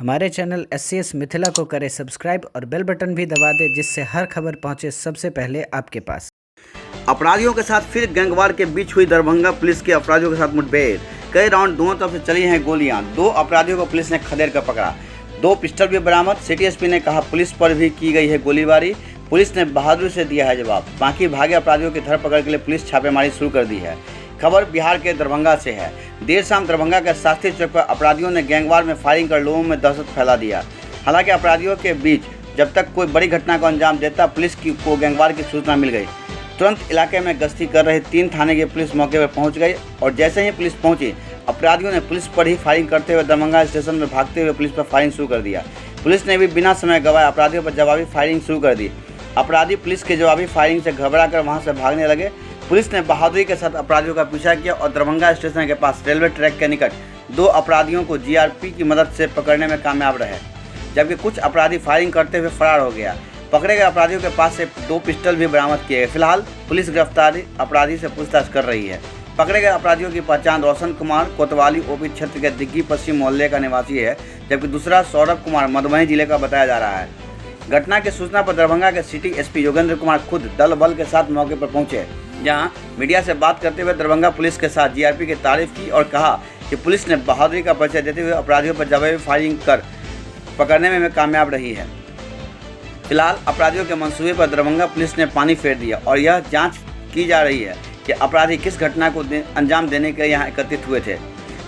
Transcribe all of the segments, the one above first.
हमारे channel SCS Mithila को करें सब्सक्राइब और बेल बटन भी दबा दें, जिससे हर खबर पहुंचे सबसे पहले आपके पास। अपराधियों के साथ फिर गैंगवार के बीच हुई दरभंगा पुलिस की अपराधियों के साथ मुठभेड़। कई राउंड दोनों तरफ से चली हैं गोलियां। 2 अपराधियों को पुलिस ने खदेड़ कर पकड़ा। 2 पिस्टल भी बरामद। सिटी एसपी ने कहा पुलिस पर भी की गई है गोलीबारी। पुलिस ने बहादुरी से दिया है जवाब। बाकी भागे अपराधियों की धरपकड़ के लिए पुलिस छापेमारी शुरू कर दी है। खबर बिहार के दरभंगा से है। देर शाम दरभंगा के शास्त्री चौक पर अपराधियों ने गैंगवार में फायरिंग कर लोगों में दहशत फैला दिया। हालांकि अपराधियों के बीच जब तक कोई बड़ी घटना को अंजाम देता, पुलिस को गैंगवार की सूचना मिल गई। तुरंत इलाके में गश्ती कर रही 3 थाने की पुलिस मौके पर पहुंच गई और जैसे ही पुलिस पहुंची, अपराधियों ने पुलिस पर ही फायरिंग करते हुए दरभंगा स्टेशन में भागते हुए पुलिस पर फायरिंग शुरू कर दिया। पुलिस ने भी बिना समय गंवाए अपराधियों पर जवाबी फायरिंग शुरू कर दी। अपराधी पुलिस की जवाबी फायरिंग से घबरा कर वहां से भागने लगे। पुलिस ने बहादुरी के साथ अपराधियों का पीछा किया और दरभंगा स्टेशन के पास रेलवे ट्रैक के निकट 2 अपराधियों को जीआरपी की मदद से पकड़ने में कामयाब रहे, जबकि कुछ अपराधी फायरिंग करते हुए फरार हो गया। पकड़े गए अपराधियों के पास से 2 पिस्टल भी बरामद किए गए। फिलहाल पुलिस गिरफ्तारी अपराधी से पूछताछ कर रही है। पकड़े गए अपराधियों की पहचान रोशन कुमार कोतवाली ओपी क्षेत्र के दिग्गी पश्चिम मोहल्ले का निवासी है, जबकि दूसरा सौरभ कुमार मधुबनी जिले का बताया जा रहा है। घटना की सूचना पर दरभंगा के सिटी एसपी योगेंद्र कुमार खुद दल बल के साथ मौके पर पहुंचे, जहां मीडिया से बात करते हुए दरभंगा पुलिस के साथ जीआरपी की तारीफ की और कहा कि पुलिस ने बहादुरी का परिचय देते हुए अपराधियों पर जवाबी फायरिंग कर पकड़ने में कामयाब रही है। फिलहाल अपराधियों के मंसूबे पर दरभंगा पुलिस ने पानी फेर दिया और यह जांच की जा रही है कि अपराधी किस घटना को अंजाम देने के लिए यहाँ एकत्रित हुए थे।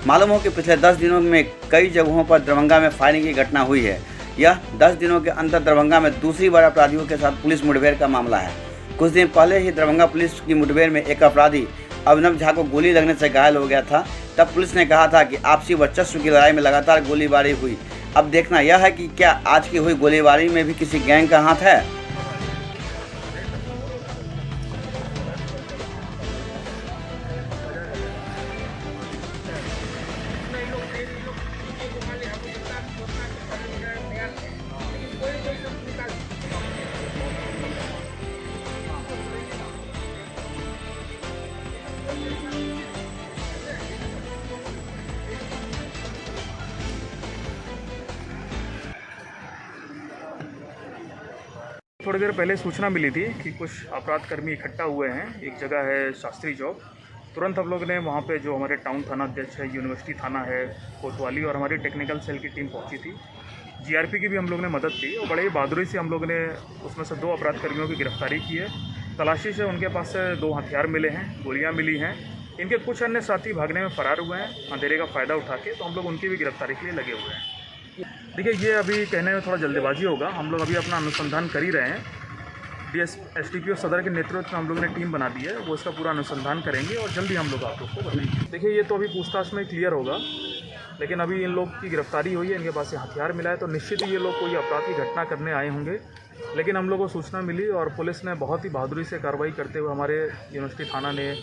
मालूम हो कि पिछले 10 दिनों में कई जगहों पर दरभंगा में फायरिंग की घटना हुई है। यह 10 दिनों के अंदर दरभंगा में दूसरी बार अपराधियों के साथ पुलिस मुठभेड़ का मामला है। कुछ दिन पहले ही दरभंगा पुलिस की मुठभेड़ में एक अपराधी अभिनव झा को गोली लगने से घायल हो गया था। तब पुलिस ने कहा था कि आपसी वर्चस्व की लड़ाई में लगातार गोलीबारी हुई। अब देखना यह है कि क्या आज की हुई गोलीबारी में भी किसी गैंग का हाथ है। थोड़ी देर पहले सूचना मिली थी कि कुछ अपराधकर्मी इकट्ठा हुए हैं। एक जगह है शास्त्री चौक। तुरंत हम लोग ने वहाँ पे जो हमारे टाउन थाना अध्यक्ष है, यूनिवर्सिटी थाना है कोतवाली और हमारी टेक्निकल सेल की टीम पहुँची थी। जीआरपी की भी हम लोग ने मदद की और बड़े ही बहादुरी से हम लोग ने उसमें से 2 अपराधकर्मियों की गिरफ्तारी की है। तलाशी से उनके पास से 2 हथियार मिले हैं, गोलियाँ मिली हैं। इनके कुछ अन्य साथी भागने में फरार हुए हैं अंधेरे का फ़ायदा उठा के, तो हम लोग उनकी भी गिरफ्तारी के लिए लगे हुए हैं। देखिए, ये अभी कहने में थोड़ा जल्दबाजी होगा। हम लोग अभी अपना अनुसंधान कर ही रहे हैं। एसटीपीओ सदर के नेतृत्व में हम लोगों ने टीम बना दी है, वो इसका पूरा अनुसंधान करेंगे और जल्दी हम लोग आप लोग को बताएंगे। देखिए, ये तो अभी पूछताछ में क्लियर होगा, लेकिन अभी इन लोग की गिरफ्तारी हुई है, इनके पास से हथियार मिला है, तो निश्चित ही ये लोग कोई अपराध की घटना करने आए होंगे। लेकिन हम लोग को सूचना मिली और पुलिस ने बहुत ही बहादुरी से कार्रवाई करते हुए, हमारे यूनिवर्सिटी थाना ने,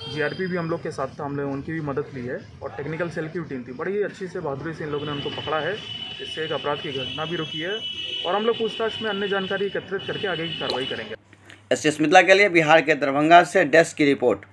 जीआरपी भी हम लोग के साथ था, हमने उनकी भी मदद ली है और टेक्निकल सेल की टीम थी। बड़ी ही अच्छी से बहादुरी से इन लोगों ने उनको पकड़ा है। इससे एक अपराध की घटना भी रुकी है और हम लोग पूछताछ में अन्य जानकारी एकत्रित करके आगे की कार्रवाई करेंगे। SCS मिथिला के लिए बिहार के दरभंगा से डेस्क की रिपोर्ट।